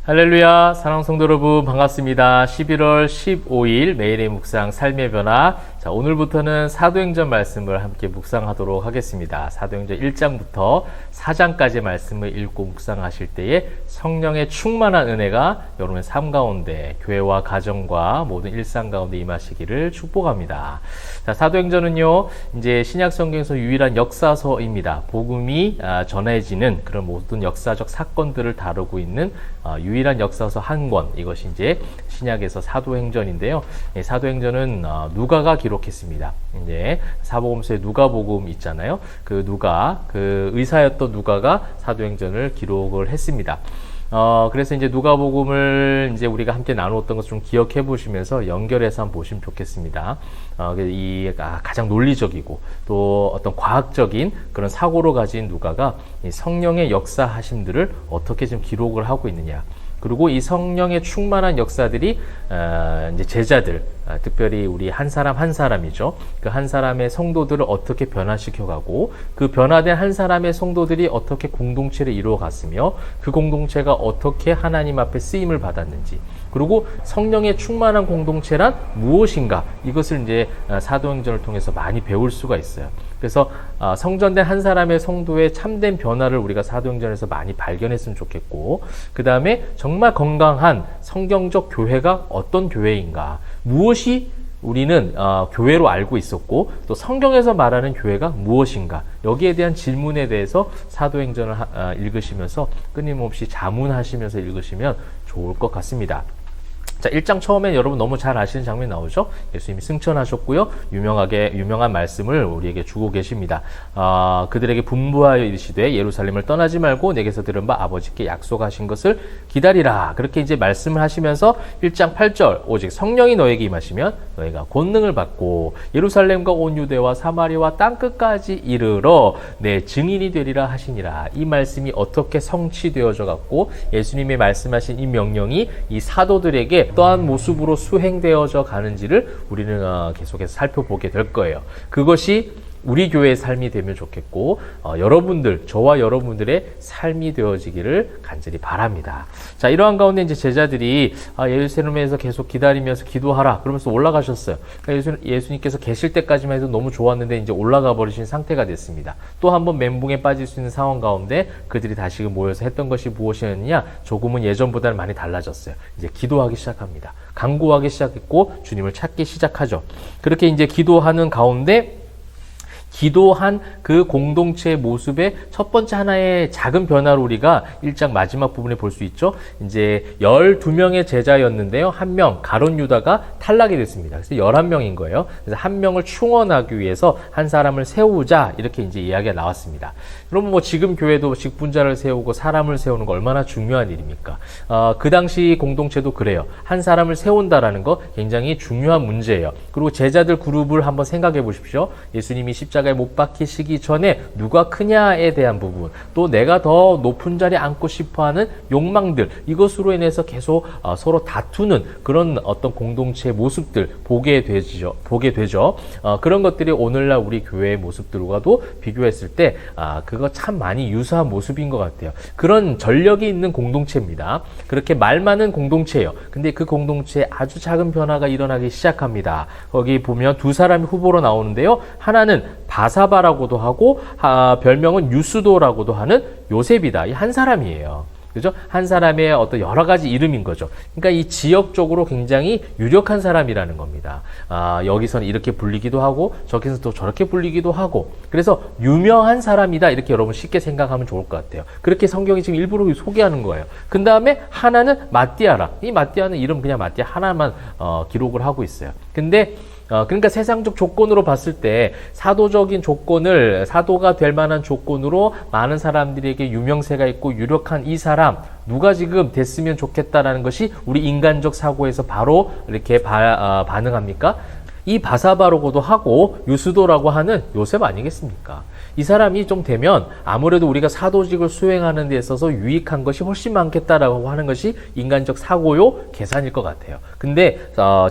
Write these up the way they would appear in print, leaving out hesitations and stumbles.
할렐루야, 사랑하는 성도 여러분 반갑습니다. 11월 15일 매일의 묵상 삶의 변화. 자, 오늘부터는 사도행전 말씀을 함께 묵상하도록 하겠습니다. 사도행전 1장부터 4장까지 말씀을 읽고 묵상하실 때에 성령의 충만한 은혜가 여러분의 삶 가운데, 교회와 가정과 모든 일상 가운데 임하시기를 축복합니다. 자, 사도행전은요, 이제 신약 성경에서 유일한 역사서입니다. 복음이 전해지는 그런 모든 역사적 사건들을 다루고 있는 유일한 역사서 한 권, 이것이 이제 신약에서 사도행전인데요. 사도행전은 누가가 기록했습니다. 이제 사복음서에 누가복음 있잖아요. 그 의사였던 누가가 사도행전을 기록을 했습니다. 그래서 이제 누가복음을 이제 우리가 함께 나누었던 것을 좀 기억해 보시면서 연결해서 한번 보시면 좋겠습니다. 가장 논리적이고 또 어떤 과학적인 그런 사고로 가진 누가가 이 성령의 역사하심들을 어떻게 좀 기록을 하고 있느냐. 그리고 이 성령의 충만한 역사들이 이제 제자들, 특별히 우리 한 사람 한 사람이죠. 그 한 사람의 성도들을 어떻게 변화시켜가고 그 변화된 한 사람의 성도들이 어떻게 공동체를 이루어갔으며 그 공동체가 어떻게 하나님 앞에 쓰임을 받았는지, 그리고 성령의 충만한 공동체란 무엇인가, 이것을 이제 사도행전을 통해서 많이 배울 수가 있어요. 그래서 성전된 한 사람의 성도의 참된 변화를 우리가 사도행전에서 많이 발견했으면 좋겠고, 그 다음에 정말 건강한 성경적 교회가 어떤 교회인가, 무엇이 우리는 교회로 알고 있었고 또 성경에서 말하는 교회가 무엇인가, 여기에 대한 질문에 대해서 사도행전을 읽으시면서 끊임없이 자문하시면서 읽으시면 좋을 것 같습니다. 자, 1장 처음에 여러분 너무 잘 아시는 장면이 나오죠? 예수님이 승천하셨고요. 유명한 말씀을 우리에게 주고 계십니다. 그들에게 분부하여 이르시되 예루살렘을 떠나지 말고 내게서 들은 바 아버지께 약속하신 것을 기다리라. 그렇게 이제 말씀을 하시면서 1장 8절, 오직 성령이 너에게 임하시면 너희가 권능을 받고 예루살렘과 온 유대와 사마리아와 땅끝까지 이르러 내 증인이 되리라 하시니라. 이 말씀이 어떻게 성취되어져 갖고 예수님이 말씀하신 이 명령이 이 사도들에게 어떠한 모습으로 수행되어져 가는지를 우리는 계속해서 살펴보게 될 거예요. 그것이 우리 교회의 삶이 되면 좋겠고, 저와 여러분들의 삶이 되어지기를 간절히 바랍니다. 자, 이러한 가운데 이제 제자들이 예루살렘에서 계속 기다리면서 기도하라 그러면서 올라가셨어요. 그러니까 예수님께서 계실 때까지만 해도 너무 좋았는데 이제 올라가 버리신 상태가 됐습니다. 또 한번 멘붕에 빠질 수 있는 상황 가운데 그들이 다시금 모여서 했던 것이 무엇이었느냐? 조금은 예전보다는 많이 달라졌어요. 이제 기도하기 시작합니다. 간구하기 시작했고 주님을 찾기 시작하죠. 그렇게 이제 기도하는 가운데 기도한 그 공동체의 모습의 첫 번째 하나의 작은 변화를 우리가 1장 마지막 부분에 볼 수 있죠. 이제 12명의 제자였는데요. 한 명, 가룟 유다가 탈락이 됐습니다. 그래서 11명인 거예요. 그래서 한 명을 충원하기 위해서 한 사람을 세우자, 이렇게 이제 이야기가 나왔습니다. 그럼 뭐 지금 교회도 직분자를 세우고 사람을 세우는 거 얼마나 중요한 일입니까? 그 당시 공동체도 그래요. 한 사람을 세운다라는 거 굉장히 중요한 문제예요. 그리고 제자들 그룹을 한번 생각해 보십시오. 예수님이 십자가에 못 박히시기 전에 누가 크냐에 대한 부분, 또 내가 더 높은 자리에 앉고 싶어하는 욕망들, 이것으로 인해서 계속 서로 다투는 그런 어떤 공동체의 모습들 보게 되죠. 그런 것들이 오늘날 우리 교회의 모습들과도 비교했을 때 그거 참 많이 유사한 모습인 것 같아요. 그런 전력이 있는 공동체입니다. 그렇게 말 많은 공동체예요. 근데 그 공동체에 아주 작은 변화가 일어나기 시작합니다. 거기 보면 두 사람이 후보로 나오는데요. 하나는 바사바라고도 하고 별명은 유스도라고도 하는 요셉이다. 이 한 사람이에요. 그죠? 한 사람의 어떤 여러 가지 이름인 거죠. 그러니까 이 지역적으로 굉장히 유력한 사람이라는 겁니다. 여기서는 이렇게 불리기도 하고 저기서 또 저렇게 불리기도 하고, 그래서 유명한 사람이다, 이렇게 여러분 쉽게 생각하면 좋을 것 같아요. 그렇게 성경이 지금 일부러 소개하는 거예요. 그 다음에 하나는 마띠아라. 이 마띠아는 이름 그냥 마띠아 하나만 기록을 하고 있어요. 근데 그러니까 세상적 조건으로 봤을 때 사도적인 조건을, 사도가 될 만한 조건으로 많은 사람들에게 유명세가 있고 유력한 이 사람 누가 지금 됐으면 좋겠다라는 것이 우리 인간적 사고에서 바로 이렇게 반응합니까? 이 바사바라고도 하고 유스도라고 하는 요셉 아니겠습니까? 이 사람이 좀 되면 아무래도 우리가 사도직을 수행하는 데 있어서 유익한 것이 훨씬 많겠다라고 하는 것이 인간적 사고요 계산일 것 같아요. 근데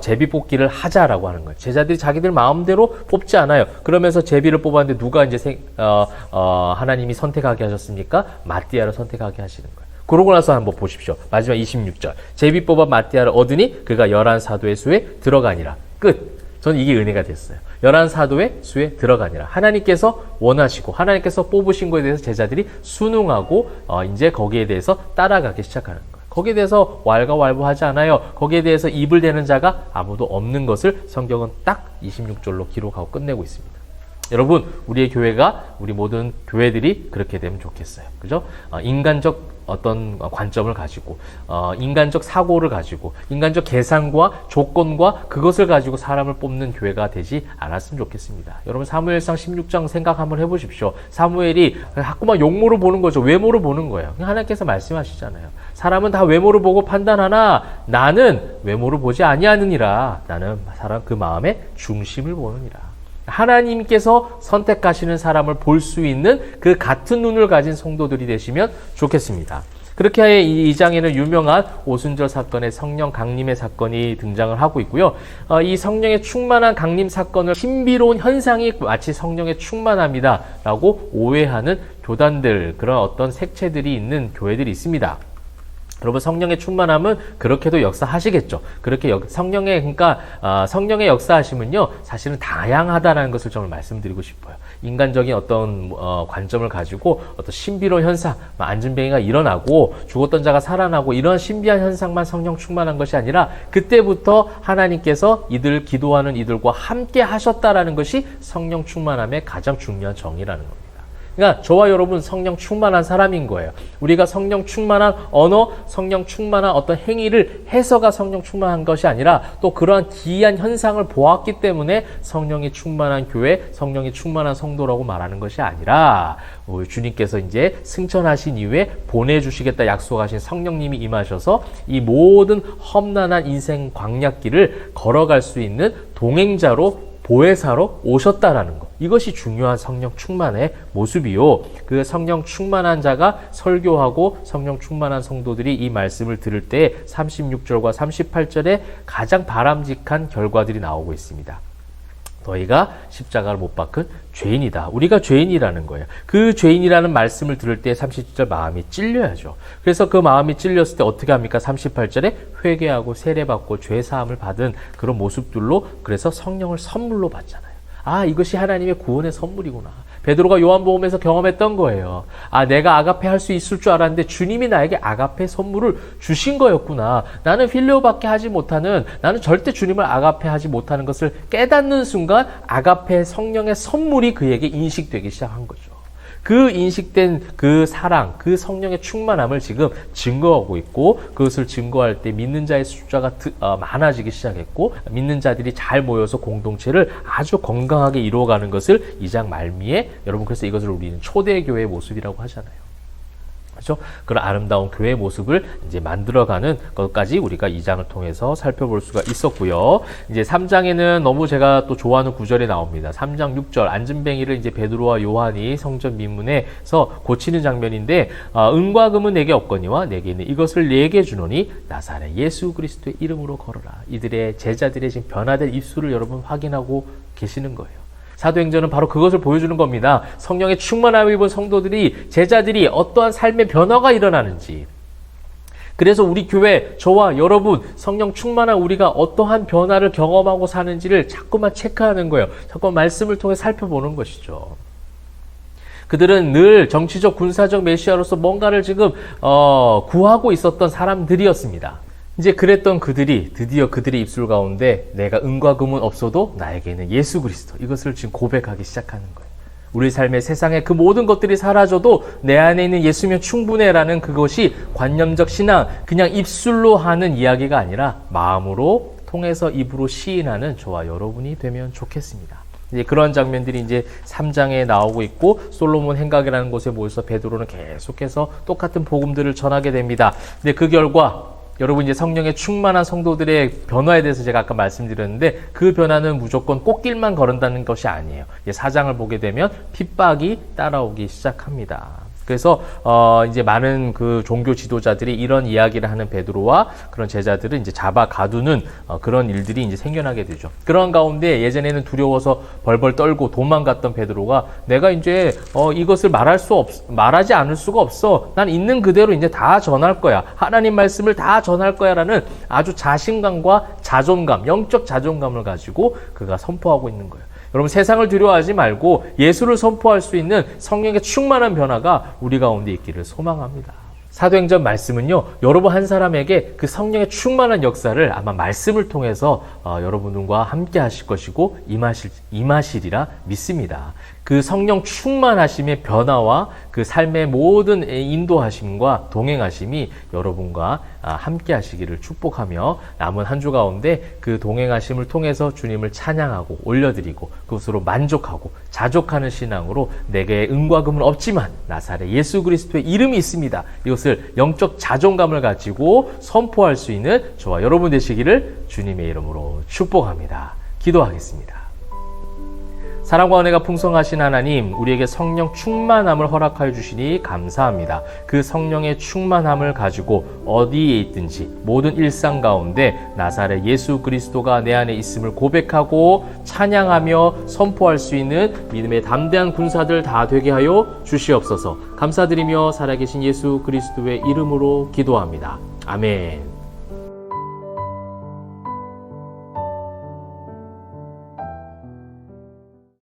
제비 뽑기를 하자라고 하는 거예요. 제자들이 자기들 마음대로 뽑지 않아요. 그러면서 제비를 뽑았는데 누가 이제 하나님이 선택하게 하셨습니까? 마띠아를 선택하게 하시는 거예요. 그러고 나서 한번 보십시오. 마지막 26절. 제비 뽑아 마띠아를 얻으니 그가 11사도의 수에 들어가니라. 끝. 저는 이게 은혜가 됐어요. 11사도의 수에 들어가니라. 하나님께서 원하시고 하나님께서 뽑으신 거에 대해서 제자들이 순응하고 이제 거기에 대해서 따라가기 시작하는 거예요. 거기에 대해서 왈가왈부하지 않아요. 거기에 대해서 입을 대는 자가 아무도 없는 것을 성경은 딱 26절로 기록하고 끝내고 있습니다. 여러분, 우리의 교회가, 우리 모든 교회들이 그렇게 되면 좋겠어요. 그죠? 인간적 어떤 관점을 가지고, 인간적 사고를 가지고, 인간적 계산과 조건과 그것을 가지고 사람을 뽑는 교회가 되지 않았으면 좋겠습니다. 여러분, 사무엘상 16장 생각 한번 해보십시오. 사무엘이 자꾸만 용모로 보는 거죠. 외모로 보는 거예요. 하나님께서 말씀하시잖아요. 사람은 다 외모로 보고 판단하나 나는 외모로 보지 아니하느니라. 나는 사람 그 마음의 중심을 보느니라. 하나님께서 선택하시는 사람을 볼 수 있는 그 같은 눈을 가진 성도들이 되시면 좋겠습니다. 그렇게 하여 이 장에는 유명한 오순절 사건의 성령 강림의 사건이 등장을 하고 있고요. 이 성령의 충만한 강림 사건을 신비로운 현상이 마치 성령의 충만함이다라고 오해하는 교단들, 그런 어떤 색채들이 있는 교회들이 있습니다. 여러분, 성령의 충만함은 그렇게도 역사하시겠죠. 그렇게 성령의 역사하심은요, 사실은 다양하다라는 것을 정말 말씀드리고 싶어요. 인간적인 어떤 관점을 가지고 어떤 신비로운 현상, 안진뱅이가 일어나고 죽었던 자가 살아나고 이런 신비한 현상만 성령 충만한 것이 아니라 그때부터 하나님께서 이들 기도하는 이들과 함께 하셨다라는 것이 성령 충만함의 가장 중요한 정의라는 겁니다. 그러니까 저와 여러분 성령 충만한 사람인 거예요. 우리가 성령 충만한 언어, 성령 충만한 어떤 행위를 해서가 성령 충만한 것이 아니라 또 그러한 기이한 현상을 보았기 때문에 성령이 충만한 교회, 성령이 충만한 성도라고 말하는 것이 아니라 주님께서 이제 승천하신 이후에 보내주시겠다 약속하신 성령님이 임하셔서 이 모든 험난한 인생 광약길을 걸어갈 수 있는 동행자로, 보혜사로 오셨다라는 것. 이것이 중요한 성령 충만의 모습이요. 그 성령 충만한 자가 설교하고 성령 충만한 성도들이 이 말씀을 들을 때 36절과 38절에 가장 바람직한 결과들이 나오고 있습니다. 너희가 십자가를 못 박은 죄인이다. 우리가 죄인이라는 거예요. 그 죄인이라는 말씀을 들을 때 37절 마음이 찔려야죠. 그래서 그 마음이 찔렸을 때 어떻게 합니까? 38절에 회개하고 세례받고 죄사함을 받은 그런 모습들로, 그래서 성령을 선물로 받잖아요. 아, 이것이 하나님의 구원의 선물이구나. 베드로가 요한복음에서 경험했던 거예요. 아, 내가 아가페 할 수 있을 줄 알았는데 주님이 나에게 아가페 선물을 주신 거였구나. 나는 필레오밖에 하지 못하는, 나는 절대 주님을 아가페 하지 못하는 것을 깨닫는 순간 아가페 성령의 선물이 그에게 인식되기 시작한 거죠. 그 인식된 그 사랑, 그 성령의 충만함을 지금 증거하고 있고, 그것을 증거할 때 믿는 자의 숫자가 많아지기 시작했고, 믿는 자들이 잘 모여서 공동체를 아주 건강하게 이루어가는 것을 이 장 말미에, 여러분, 그래서 이것을 우리는 초대교회의 모습이라고 하잖아요. 그렇죠? 그런 아름다운 교회의 모습을 이제 만들어가는 것까지 우리가 이 장을 통해서 살펴볼 수가 있었고요. 이제 3장에는 너무 제가 또 좋아하는 구절이 나옵니다. 3장 6절, 안진뱅이를 이제 베드로와 요한이 성전 민문에서 고치는 장면인데, 은과 금은 내게 없거니와 내게 있는 이것을 내게 주노니 나사렛 예수 그리스도의 이름으로 걸어라. 이들의 제자들의 지금 변화된 입술을 여러분 확인하고 계시는 거예요. 사도행전은 바로 그것을 보여주는 겁니다. 성령의 충만함을 입은 성도들이, 제자들이 어떠한 삶의 변화가 일어나는지. 그래서 우리 교회, 저와 여러분, 성령 충만한 우리가 어떠한 변화를 경험하고 사는지를 자꾸만 체크하는 거예요. 자꾸만 말씀을 통해 살펴보는 것이죠. 그들은 늘 정치적, 군사적 메시아로서 뭔가를 지금 구하고 있었던 사람들이었습니다. 이제 그랬던 그들이 드디어 그들의 입술 가운데 내가 은과 금은 없어도 나에게는 예수 그리스도, 이것을 지금 고백하기 시작하는 거예요. 우리 삶의 세상에 그 모든 것들이 사라져도 내 안에 있는 예수면 충분해라는 그것이 관념적 신앙, 그냥 입술로 하는 이야기가 아니라 마음으로 통해서 입으로 시인하는 저와 여러분이 되면 좋겠습니다. 이제 그런 장면들이 이제 3장에 나오고 있고, 솔로몬 행각이라는 곳에 모여서 베드로는 계속해서 똑같은 복음들을 전하게 됩니다. 근데 그 결과 여러분, 이제 성령의 충만한 성도들의 변화에 대해서 제가 아까 말씀드렸는데, 그 변화는 무조건 꽃길만 걸은다는 것이 아니에요. 이제 4장을 보게 되면 핍박이 따라오기 시작합니다. 그래서 이제 많은 그 종교 지도자들이 이런 이야기를 하는 베드로와 그런 제자들을 이제 잡아 가두는 그런 일들이 이제 생겨나게 되죠. 그런 가운데 예전에는 두려워서 벌벌 떨고 도망갔던 베드로가 내가 이제 이것을 말하지 않을 수가 없어. 난 있는 그대로 이제 다 전할 거야. 하나님 말씀을 다 전할 거야라는 아주 자신감과 자존감, 영적 자존감을 가지고 그가 선포하고 있는 거예요. 여러분, 세상을 두려워하지 말고 예수를 선포할 수 있는 성령의 충만한 변화가 우리 가운데 있기를 소망합니다. 사도행전 말씀은요, 여러분 한 사람에게 그 성령의 충만한 역사를 아마 말씀을 통해서 여러분과 함께 하실 것이고 임하시리라 믿습니다. 그 성령 충만하심의 변화와 그 삶의 모든 인도하심과 동행하심이 여러분과 함께 하시기를 축복하며 남은 한 주 가운데 그 동행하심을 통해서 주님을 찬양하고 올려드리고 그것으로 만족하고 자족하는 신앙으로 내게 은과 금은 없지만 나사렛 예수 그리스도의 이름이 있습니다. 이것을 영적 자존감을 가지고 선포할 수 있는 저와 여러분 되시기를 주님의 이름으로 축복합니다. 기도하겠습니다. 사랑과 은혜가 풍성하신 하나님, 우리에게 성령 충만함을 허락하여 주시니 감사합니다. 그 성령의 충만함을 가지고 어디에 있든지 모든 일상 가운데 나사렛 예수 그리스도가 내 안에 있음을 고백하고 찬양하며 선포할 수 있는 믿음의 담대한 군사들 다 되게 하여 주시옵소서. 감사드리며 살아계신 예수 그리스도의 이름으로 기도합니다. 아멘.